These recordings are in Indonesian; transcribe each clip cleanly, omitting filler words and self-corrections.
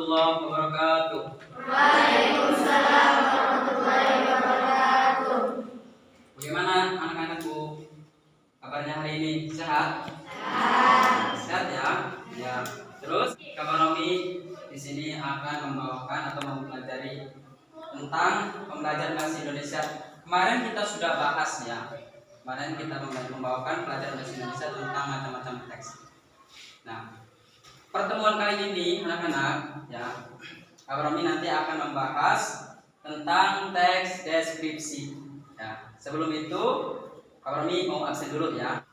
warahmatullahi wabarakatuh. Waalaikumsalam warahmatullahi wabarakatuh. Bagaimana anak-anakku? Kabarnya hari ini sehat? Sehat ya? Ya. Terus Kabar Romi di sini akan membawakan atau mempelajari tentang pembelajaran bahasa Indonesia. Kemarin kita sudah bahas ya. Kemarin kita membawakan pelajaran bahasa Indonesia tentang macam-macam teks. Nah, pertemuan kali ini anak-anak ya, Kabar Romi nanti akan membahas tentang teks deskripsi. Ya, sebelum itu Kabar Romi mau absen dulu ya.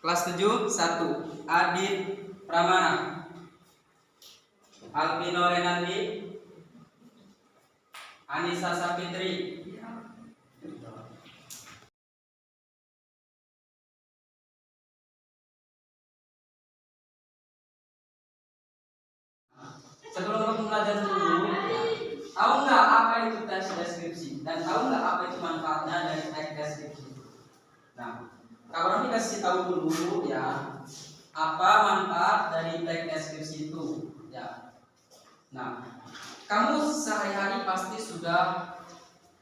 Kelas 7 1 Adit Pramana, Albino Renandi, Anissa Sapitri. Sebelum belajar dulu, tahu nggak apa itu teks deskripsi dan tahu nggak apa itu manfaatnya dari teks deskripsi? Nah, Kabar Romi kasih tahu dulu ya, apa manfaat dari teks deskripsi itu ya. Nah, kamu sehari-hari pasti sudah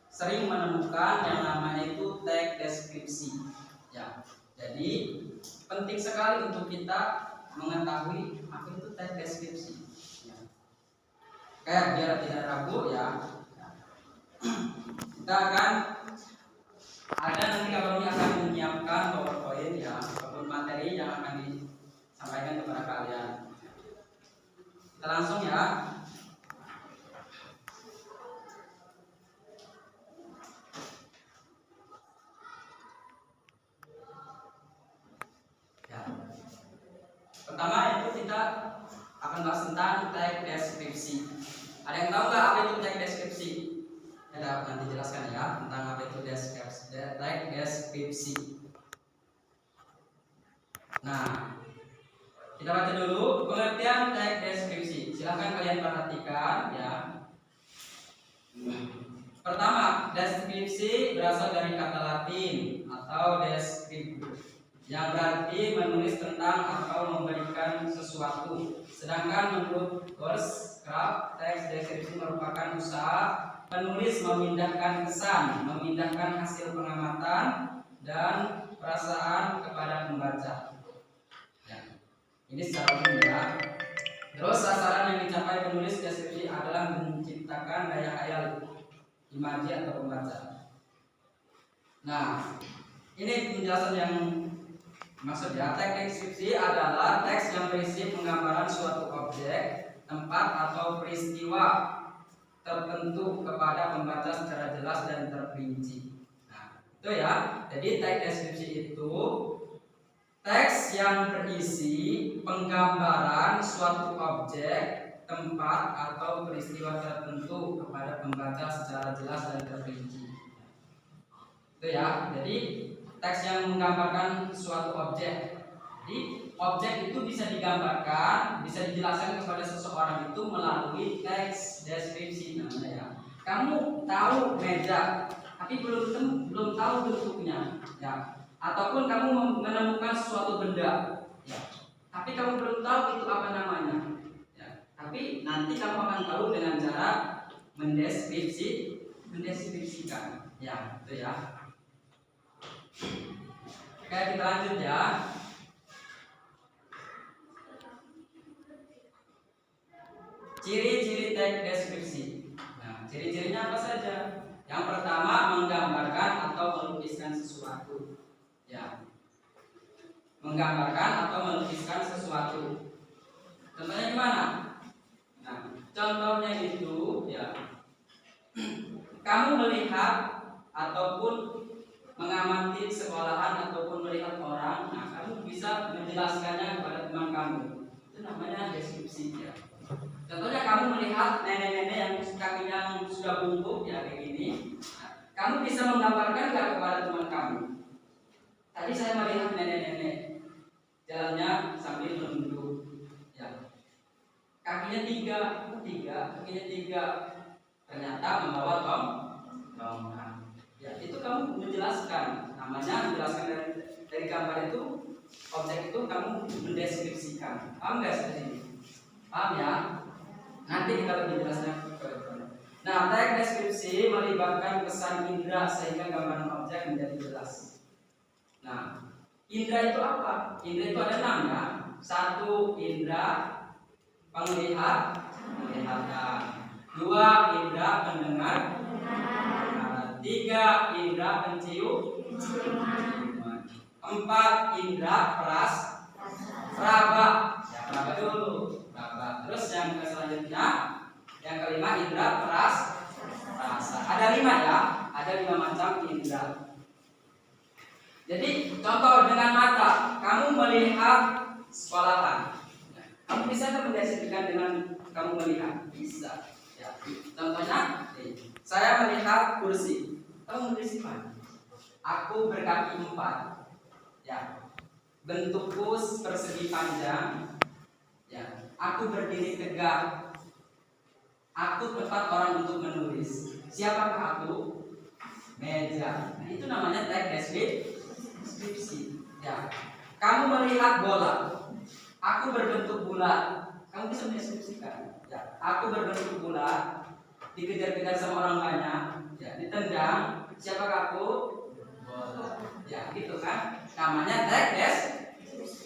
sering menemukan yang namanya itu teks deskripsi ya. Jadi penting sekali untuk kita mengetahui apa itu teks deskripsi ya. Kayak biar tidak ragu ya, kita akan ada nanti Kabar Romi akan menyiapkan PowerPoint ya, ataupun materi yang akan disampaikan kepada kalian. Kita langsung ya. Pertama itu kita akan bahas tentang teks deskripsi. Ada yang tahu nggak apa itu teks deskripsi? Ya, nanti jelaskan ya tentang apa itu teks deskripsi. Nah, kita baca dulu pengertian teks deskripsi. Silahkan kalian perhatikan ya. Pertama, deskripsi berasal dari kata Latin atau descriptio, yang berarti menulis tentang atau memberikan sesuatu. Sedangkan menurut Korsgraf, teks deskripsi merupakan usaha penulis memindahkan kesan, memindahkan hasil pengamatan dan perasaan kepada pembaca. Ya, ini secara umum ya. Terus sasaran yang dicapai penulis deskripsi adalah menciptakan daya khayal imaji atau pembaca. Nah, ini penjelasan yang maksud ya. Teks deskripsi adalah teks yang berisi penggambaran suatu objek, tempat atau peristiwa tertentu kepada pembaca secara jelas dan terperinci. Nah, itu ya. Jadi teks deskripsi itu teks yang berisi penggambaran suatu objek, tempat atau peristiwa tertentu kepada pembaca secara jelas dan terperinci. Itu ya. Jadi teks yang menggambarkan suatu objek. Jadi objek itu bisa digambarkan, bisa dijelaskan kepada seseorang itu melalui teks deskripsi namanya ya. Kamu tahu meja, tapi belum tahu bentuknya, ya. Ataupun kamu menemukan suatu benda, ya. Tapi kamu belum tahu itu apa namanya, ya. Tapi nanti kamu akan tahu dengan cara mendeskripsikan, ya, itu ya. Oke, kita lanjut ya. Ciri-ciri teks deskripsi. Nah, ciri-cirinya apa saja? Yang pertama, menggambarkan atau melukiskan sesuatu. Ya. Menggambarkan atau melukiskan sesuatu. Contohnya gimana? Nah, contohnya itu ya. Kamu melihat ataupun mengamati sekolahan ataupun melihat orang, nah kamu bisa menjelaskannya kepada teman kamu. Itu namanya deskripsi ya. Contohnya kamu melihat nenek-nenek yang kakinya sudah bungkuk ya kayak gini. Nah, kamu bisa menggambarkan nggak kepada teman kamu? Tadi saya melihat nenek-nenek jalannya sambil menunduk, ya. Kakinya tiga, kakinya tiga. Ternyata membawa tongkat. Ya, itu kamu menjelaskan. Namanya menjelaskan dari gambar itu objek itu kamu mendeskripsikan. Paham nggak seperti ini? Paham ya? Nanti kita lebih jelasnya ke depan. Nah, teks deskripsi melibatkan kesan indera sehingga gambaran objek menjadi jelas. Nah, indera itu apa? Indera itu ada 6 ya. 1 indera penglihat, menglihatkan. 2 indera pendengar, 3 indera pencium, 4 indera peraba. Ya, peraba dulu. Peraba. Terus yang selanjutnya, yang kelima indera rasa. Ada 5 ya. Ada 5 macam indera. Jadi contoh dengan mata, kamu melihat sekolahan. Kamu bisa mendeskripsikan dengan kamu melihat? Bisa. Ya. Contohnya, saya melihat kursi. Kamu mendeskripsikan. Aku berkaki 4. Ya. Bentukku persegi panjang. Ya. Aku berdiri tegak. Aku tempat orang untuk menulis. Siapakah aku? Meja. Nah, itu namanya teks deskripsi. Ya. Kamu melihat bola. Aku berbentuk bulat. Kamu bisa mendeskripsikan. Ya. Aku berbentuk bulat. Dikejar-kejar sama orang banyak. Ya. Ditendang. Siapakah aku? Bola. Ya, gitu kan? Namanya teks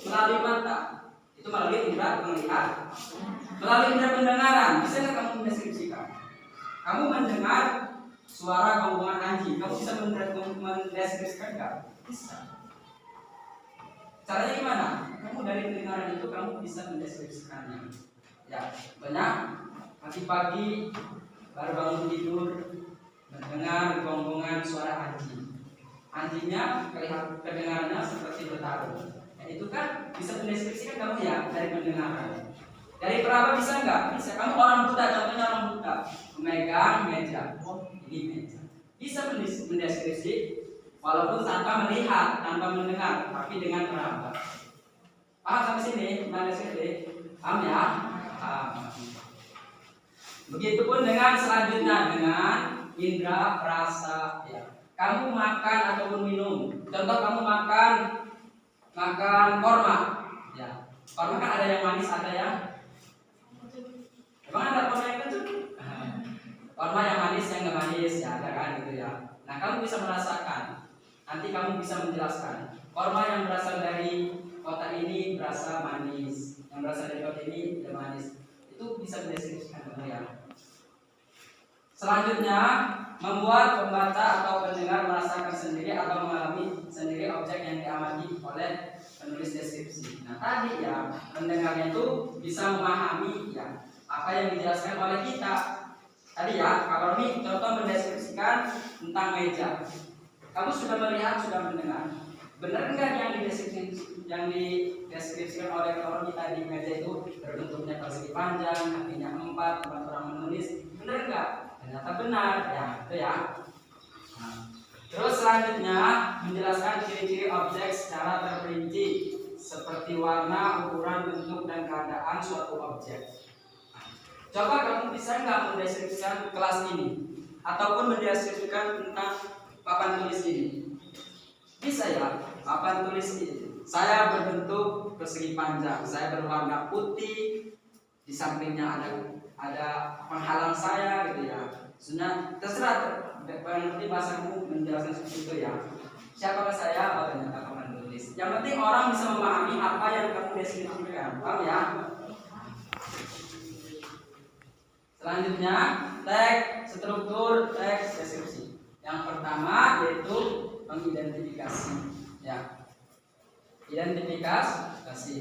melalui mata. Itu melalui indera melihat. Melalui indera pendengaran. Bisa nggak kamu mendeskripsikan? Kamu mendengar suara gonggongan anjing. Kamu bisa mendeskripsikan nggak? Bisa. Caranya gimana? Kamu dari pendengaran itu kamu bisa mendeskripsikannya. Ya, banyak pagi-pagi baru bangun tidur mendengar gonggongan suara anjing. Anjingnya kedengarannya seperti bertarung. Ya, itu kan bisa mendeskripsikan kamu ya dari pendengaran. Dari peraba bisa nggak? Bisa. Kamu orang buta, contohnya orang buta, memegang meja. Oh, ini meja. Bisa mendeskripsi. Walaupun tanpa melihat, tanpa mendengar, tapi dengan peraba. Paham sampai sini? Mana sini? Paham ya? Paham. Begitupun dengan selanjutnya dengan indera rasa. Ya. Kamu makan ataupun minum. Contoh kamu makan korma. Ya. Korma kan ada yang manis, ada yang emang ada korma yang kecut? Korma yang manis, yang nggak manis, ya ada kan gitu ya. Nah, kamu bisa merasakan. Nanti kamu bisa menjelaskan. Korma yang berasal dari kota ini berasa manis, yang berasal dari kota ini tidak manis. Itu bisa mendeskripsikan kamu ya. Selanjutnya, membuat pembaca atau pendengar merasakan sendiri atau mengalami sendiri objek yang diamati oleh penulis deskripsi. Nah, tadi ya, pendengarnya itu bisa memahami ya apa yang dijelaskan oleh kita. Tadi ya, kalau ini contoh mendeskripsikan tentang meja. Kamu sudah melihat, sudah mendengar. Benar enggak yang dideskripsikan oleh orang kita di meja itu berbentuknya persegi panjang, kakinya 4, tempat orang menulis. Benar enggak? Ternyata benar, ya itu ya. Nah, terus selanjutnya menjelaskan ciri-ciri objek secara terperinci seperti warna, ukuran, bentuk, dan keadaan suatu objek. Coba kamu bisa nggak mendeskripsikan kelas ini ataupun mendeskripsikan tentang papan tulis ini? Bisa ya, papan tulis ini. Saya berbentuk persegi panjang, saya berwarna putih, di sampingnya ada penghalang saya gitu ya. Sudah terserah berarti bahasamu menjelaskan seperti itu ya. Siapakah saya? Oh, ternyata papan tulis. Yang penting orang bisa memahami apa yang kamu deskripsikan. Paham ya? Selanjutnya, teks struktur teks deskripsi. Yang pertama yaitu mengidentifikasi. Ya. Identifikasi.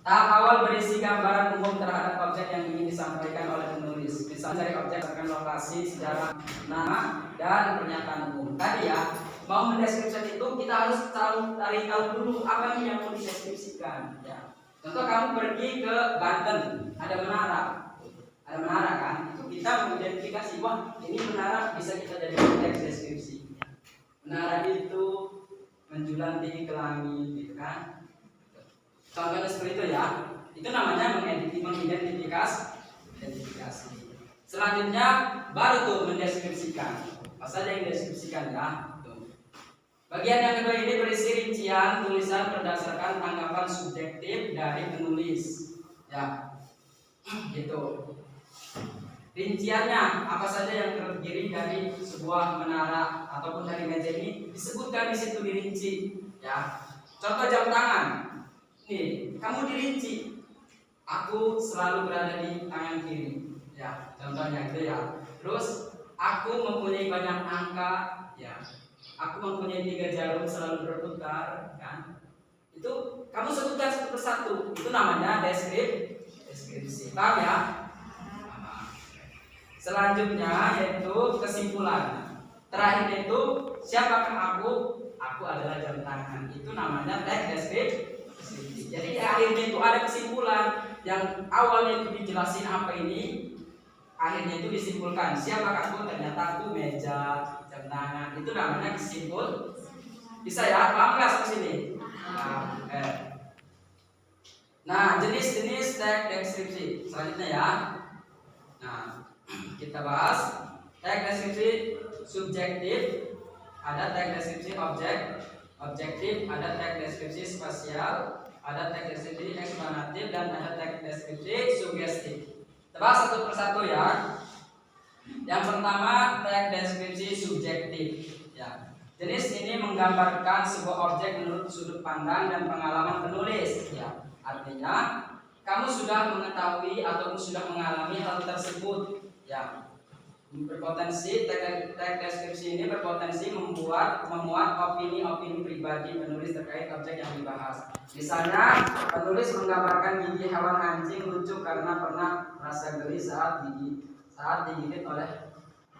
Tahap awal berisi gambaran umum terhadap objek yang ingin disampaikan oleh penulis. Misalnya dari objek akan lokasi, sejarah, nama, dan pernyataan umum. Tadi ya, mau mendeskripsikan itu kita harus cari tahu dulu apa nih yang mau dideskripsikan. Ya. Contoh kamu pergi ke Banten, ada menara. Ada menara kan? Itu kita mengidentifikasi, wah ini menara bisa kita jadikan teks deskripsi. Menara itu menjulang tinggi ke langit, gitu kan? Contohnya seperti itu ya. Itu namanya mengidentifikasi. Selanjutnya baru tuh mendeskripsikan. Apa saja yang dideskripsikan ya? Tuh. Bagian yang kedua ini berisi rincian tulisan berdasarkan tanggapan subjektif dari penulis. Ya, gitu. Rinciannya apa saja yang terdiri dari sebuah menara ataupun dari meja ini disebutkan di situ, dirinci. Ya, contoh jam tangan. Nih, kamu dirinci. Aku selalu berada di tangan kiri. Ya, contohnya itu ya. Terus aku mempunyai banyak angka. Ya, aku mempunyai 3 jarum selalu berputar, kan? Itu kamu sebutkan satu persatu. Itu namanya deskripsi. Paham ya? Selanjutnya yaitu kesimpulan. Terakhir itu siapakah aku? Aku adalah jam tangan. Itu namanya teks deskripsi. Jadi akhirnya itu ada kesimpulan. Yang awalnya itu dijelasin apa ini, akhirnya itu disimpulkan siapakah aku? Ternyata aku meja, jam tangan. Itu namanya kesimpul. Bisa ya? Paham nggak sampai sini? Nah, jenis-jenis teks deskripsi selanjutnya ya. Nah, kita bahas teks deskripsi subjektif, ada teks deskripsi objektif, ada teks deskripsi spasial, ada teks deskripsi eksplanatif, dan ada teks deskripsi sugestif. Kita bahas satu persatu ya. Yang pertama teks deskripsi subjektif. Ya. Jenis ini menggambarkan sebuah objek menurut sudut pandang dan pengalaman penulis. Ya. Artinya kamu sudah mengetahui ataupun sudah mengalami hal tersebut. Ya, berpotensi teks deskripsi ini berpotensi memuat opini-opini pribadi penulis terkait objek yang dibahas. Misalnya, penulis menggambarkan gigi hewan anjing lucu karena pernah merasa geli saat digigit oleh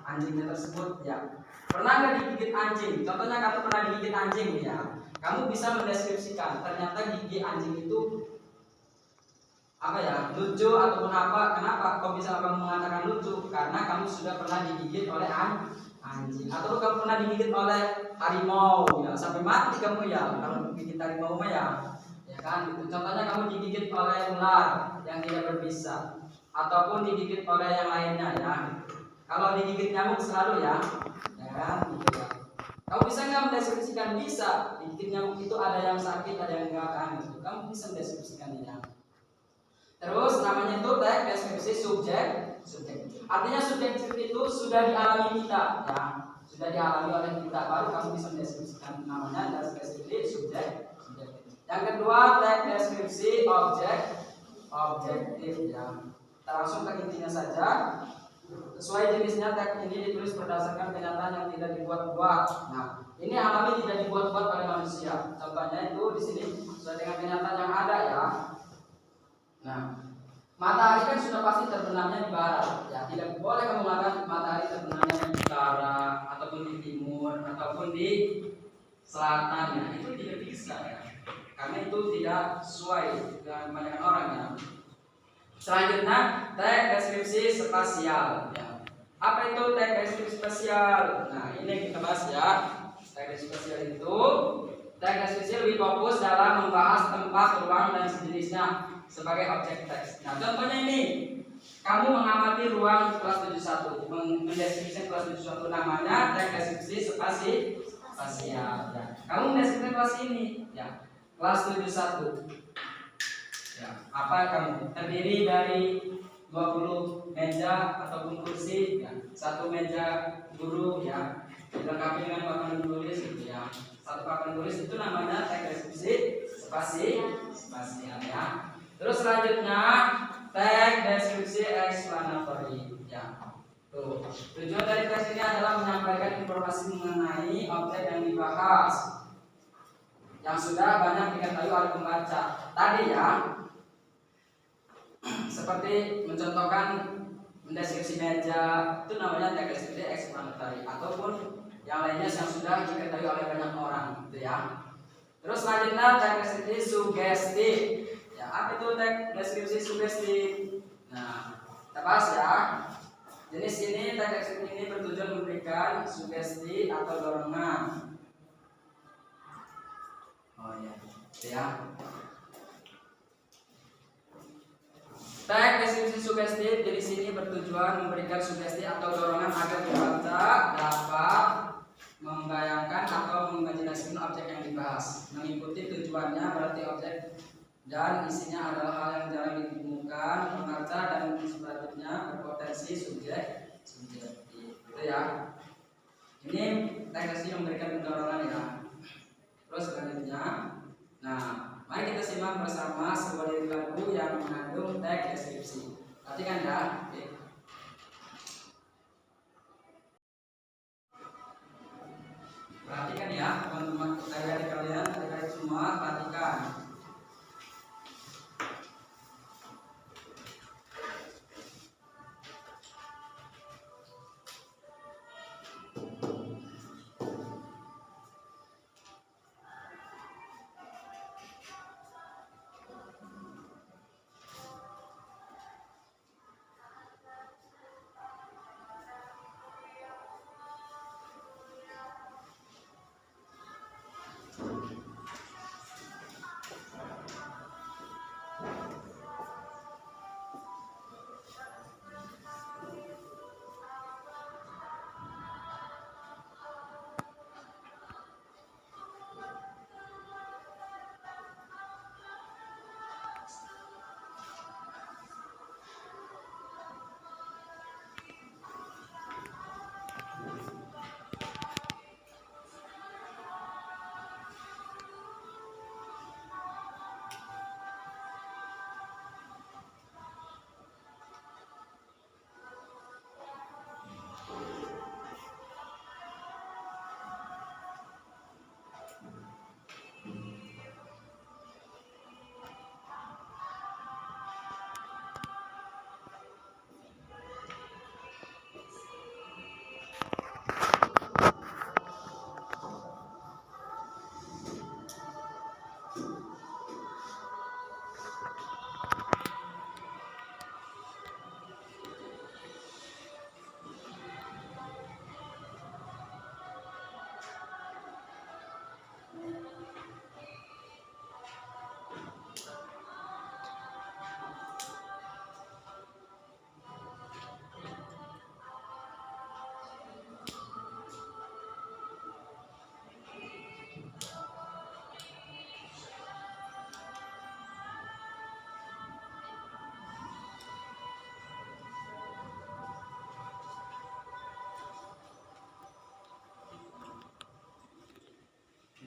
anjingnya tersebut. Ya, pernah nggak digigit anjing? Contohnya kamu pernah digigit anjing ya. Kamu bisa mendeskripsikan ternyata gigi anjing itu apa ya, lucu ataupun apa. Kenapa kok bisa kamu mengatakan lucu? Karena kamu sudah pernah digigit oleh anjing, atau kamu pernah digigit oleh harimau ya, sampai mati kamu ya. Kalau digigit harimau mah ya kan gitu. Contohnya kamu digigit oleh ular yang tidak berbisa, ataupun digigit oleh yang lainnya ya. Kalau digigit nyamuk selalu ya kan gitu ya. Kamu bisa nggak mendeskripsikan? Bisa. Digigit nyamuk itu ada yang sakit, ada yang enggak kan gitu. Kamu bisa mendeskripsikannya. Terus namanya itu teks deskripsi subjektif. Artinya subjektif itu sudah dialami kita, ya, sudah dialami oleh kita, baru kamu bisa mendeskripsikan. Namanya teks deskripsi subjektif. Yang kedua teks deskripsi objektif, ya. Kita langsung ke intinya saja. Sesuai jenisnya teks ini ditulis berdasarkan kenyataan yang tidak dibuat-buat. Nah, ini alami tidak dibuat-buat oleh manusia. Contohnya itu di sini sesuai dengan kenyataan yang ada ya. Nah, matahari kan sudah pasti terbenamnya di barat, ya. Tidak boleh kamu mengatakan matahari terbenamnya di utara, ataupun di timur, ataupun di selatan. Ya, itu tidak bisa ya, karena itu tidak sesuai dengan kebanyakan orang ya. Selanjutnya teks deskripsi spasial. Ya. Apa itu teks deskripsi spasial? Nah, ini kita bahas ya. Teks deskripsi spasial itu teks deskripsi lebih fokus dalam membahas tempat, ruang, dan sejenisnya sebagai objek teks. Nah, contohnya ini, kamu mengamati ruang kelas 71, mendeskripsikan kelas 71, namanya teks deskripsi spasial. Ya. Kamu mendeskripsikan kelas ini, ya, kelas 71. Ya, apa kamu? Terdiri dari 20 meja ataupun kursi, ya, satu meja guru, ya, dilengkapi dengan papan tulis, gitu ya. Satu papan tulis itu namanya teks deskripsi spasial, ya. Terus selanjutnya teks deskripsi explanatory, ya. Tuh, tujuan dari teks ini adalah menyampaikan informasi mengenai objek yang dibahas yang sudah banyak diketahui oleh pembaca. Tadi ya, seperti mencontohkan mendeskripsi meja, itu namanya teks deskripsi explanatory, ataupun yang lainnya yang sudah diketahui oleh banyak orang, gitu ya. Terus selanjutnya teks deskripsi sugestif. Ya, apa itu teks deskripsi sugestif? Nah, kita bahas ya. Jenis ini teks deskripsi ini bertujuan memberikan sugesti atau dorongan. Oh ya, ya. Teks deskripsi sugestif jadi sini bertujuan memberikan sugesti atau dorongan agar pembaca dapat membayangkan atau mengimajinasikan objek yang dibahas. Mengikuti tujuannya berarti objek dan isinya adalah hal yang jarang ditemukan, membaca dan selanjutnya berpotensi subjektif. Itu ya. Ini teks memberikan pendorongan ya. Terus selanjutnya, nah, mari kita simak bersama sebuah lirik lagu yang mengandung teks deskripsi. Perhatikan ya. Oke. Perhatikan ya, teman-teman, adik-adik kalian, adik-adik semua, perhatikan.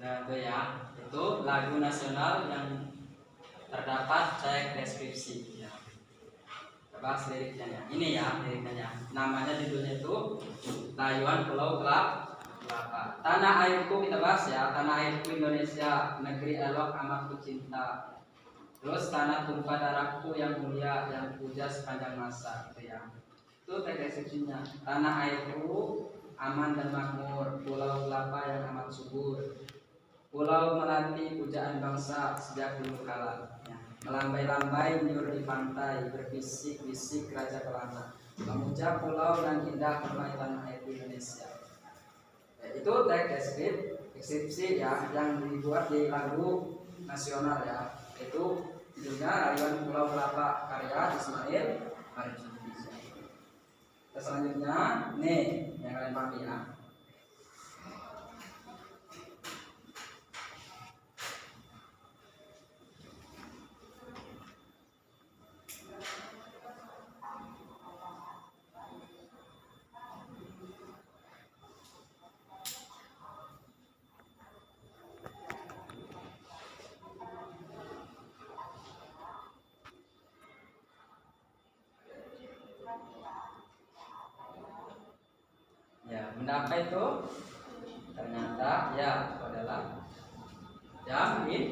Nah, itu ya, itu lagu nasional yang terdapat teks deskripsi. Ya. Bahas liriknya ya. Ini ya liriknya. Namanya judulnya itu Layuan Pulau Kelapa. Tanah airku kita bahas ya. Tanah airku Indonesia, negeri elok amat ku cinta. Terus tanah tumpah darahku yang mulia, yang puja sepanjang masa. Gitu ya. Itu teks deskripsinya. Tanah airku aman dan makmur, pulau kelapa yang amat subur. Pulau melati pujaan bangsa sejak dulu kala. Ya. Melambai-lambai nyur di pantai, berbisik-bisik raja kelana. Memuja pulau dan indah bermain tanah air Indonesia. Ya, itu teks deskripsi ya yang dibuat di lagu nasional ya. Itu judulnya Layuan Pulau Kelapa karya Ismail Marzuki. Selanjutnya, nih yang kalian pahami ya. Ya, benda apa itu? Ternyata ya itu adalah jamin.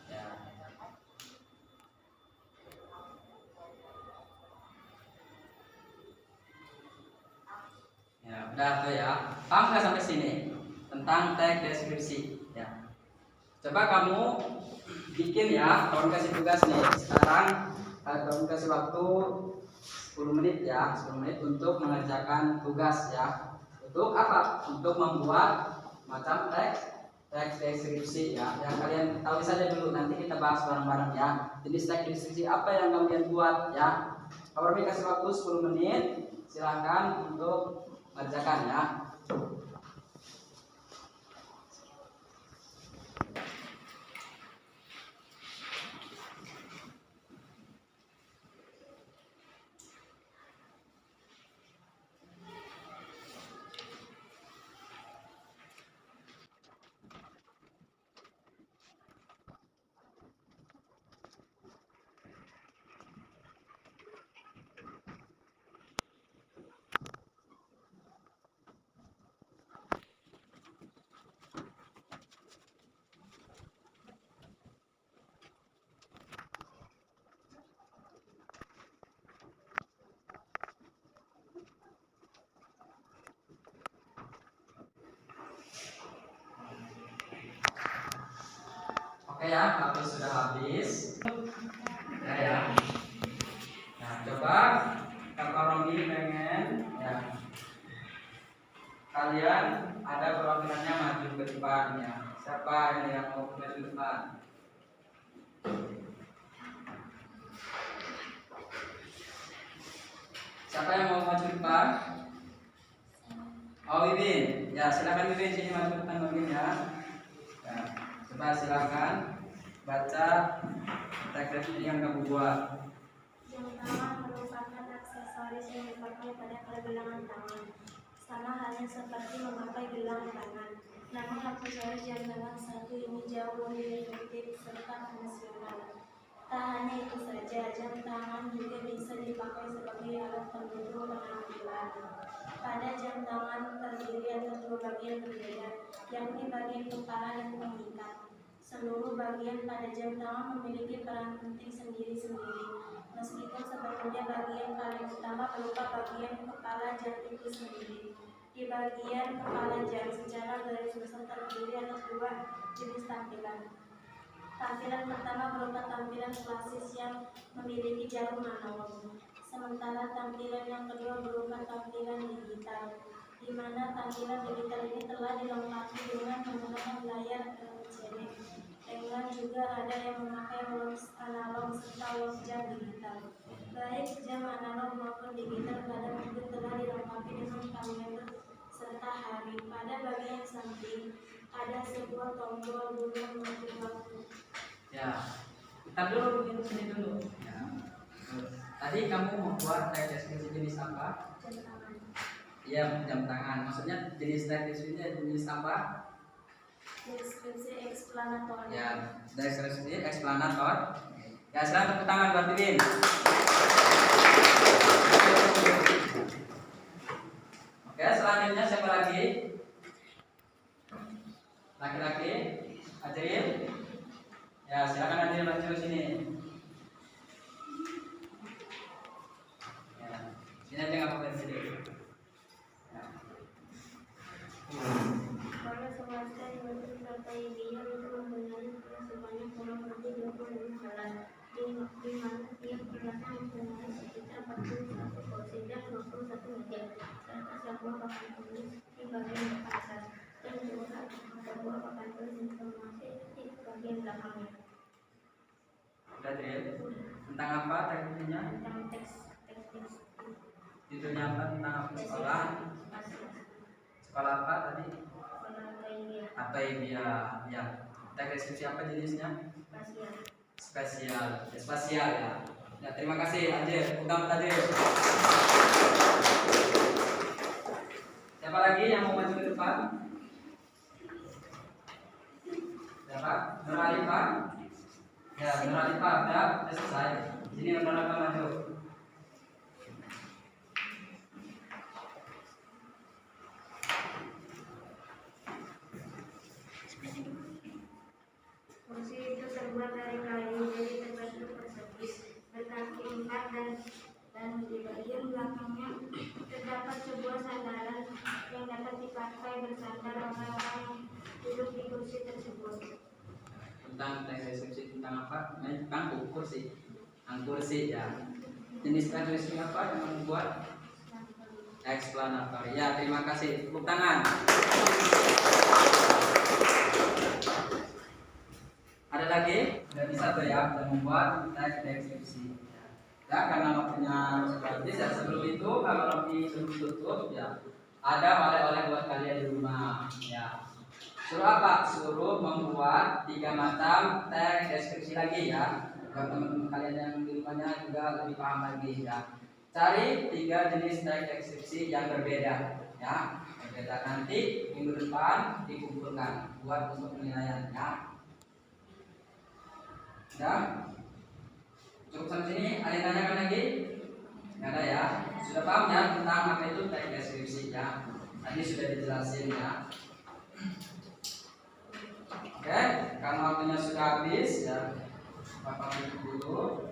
Ya. Ya, udah tuh ya. Paham nggak sampai sini tentang teks deskripsi? Ya. Coba kamu bikin ya, kamu kasih tugas nih. Sekarang kamu kasih waktu 10 menit ya, 10 menit untuk mengerjakan tugas ya. Untuk apa? Untuk membuat macam teks teks deskripsi ya. Yang kalian tahu saja dulu, nanti kita bahas bareng-bareng ya. Jenis teks deskripsi apa yang kalian buat ya. Pak Romi kasih waktu 10 menit. Silahkan untuk mengerjakan ya. Oke ya, waktu sudah habis. Ya. Nah, coba Kakak Romi pengen ya kalian ada perwakilannya maju ke depan ya. Siapa ini yang mau maju ke depan? Siapa yang mau maju ke depan? Oh, Wibin. Ya, silakan Wibin sini maju ke depan Wibin ya. Ya, coba silakan baca teks yang kamu buat. Jam tangan merupakan aksesoris yang dipakai pada pergelangan tangan, sama halnya seperti memakai gelang tangan. Namun aksesoris jam tangan satu ini jauh lebih efektif serta fungsional. Tak hanya itu saja, jam tangan juga bisa dipakai sebagai alat pendukung penampilan. Pada jam tangan terdiri atas dua bagian berbeda, yakni bagian kepala dan pengikat. Seluruh bagian pada jam tangan memiliki peran penting sendiri-sendiri. Meskipun sebetulnya bagian paling utama berupa bagian kepala jam itu sendiri. Di bagian kepala jam secara garis besar terdiri atas dua jenis tampilan. Tampilan pertama berupa tampilan klasis yang memiliki jarum analog. Sementara tampilan yang kedua berupa tampilan digital, di mana tampilan digital ini telah dilengkapi dengan menggunakan layar LCD. Dengan juga ada yang memakai watch analog serta watch jam digital. Baik jam analog maupun digital kadang juga telah dilengkapi dengan kalender serta hari. Pada bagian samping ada sebuah tombol bulan untuk waktu. Ya, kita dulu begini sini dulu. Ya. Tadi kamu mau buat teks deskripsi jenis apa? Jam tangan. Iya, jam tangan. Maksudnya jenis teks deskripsinya jenis apa? Deskripsi eksplanator. Ya, deskripsi eksplanator. Ya, sekarang tepuk tangan buat Wibin. Oke, selanjutnya siapa lagi? Laki-laki? Ajril? Ya, silakan Ajril maju ke sini. Ya, sini aja nggak apa-apa di sini. Ya. Pada semasa dibentuk partai dia untuk membenahi sebanyak kurang lebih 25 bulan, di mana tiap kelasnya mempunyai sekitar 41 kursi dan 21 meja, serta sebuah papan tulis di bagian depan atas, dan juga sebuah papan tulis informasi di bagian belakangnya. Udah, Ajril. Tentang apa teksnya? Tentang teks. Judulnya apa? Tentang apa? Sekolah? Sekolah apa tadi? Apa dia? Ya. Teks deskripsi apa jenisnya? Spesial. Ya, spasial ya. Ya, terima kasih Ajril. Bukan tadi. Siapa lagi yang mau maju ke depan? Siapa? Nur Alifah? Ya, Nur Alifah udah selesai. Sini Nur Alifah maju. Kursi itu terbuat dari kayu, jadi terbentuk persegi, berkaki 4 dan di bagian belakangnya terdapat sebuah sandaran yang dapat dipakai bersandar orang-orang yang duduk di kursi tersebut. Tentang teks deskripsi tentang apa? Tentang kursi. Tentang kursi ya. Jenis teks deskripsi apa yang kamu buat? eksplanator. Ya, terima kasih. Tepuk tangan. Ada lagi? Sudah bisa tuh ya, sudah membuat teks deskripsi. Ya, karena waktunya sudah habis ya. Sebelum itu, kalau nanti sebelum tutup ya, ada oleh-oleh buat kalian di rumah. Ya. Suruh apa? Suruh membuat 3 macam teks deskripsi lagi ya. Buat teman-teman kalian yang di rumahnya juga lebih paham lagi ya. Cari 3 jenis teks deskripsi yang berbeda ya. Berbeda, nanti minggu depan dikumpulkan buat untuk penilaian ya. Sudah? Cukup sampai sini? Ada yang tanyakan lagi? Nggak ada ya? Sudah paham ya tentang apa itu teks deskripsi ya? Tadi sudah dijelasin ya. Oke, karena waktunya sudah habis ya, Bapak tutup dulu.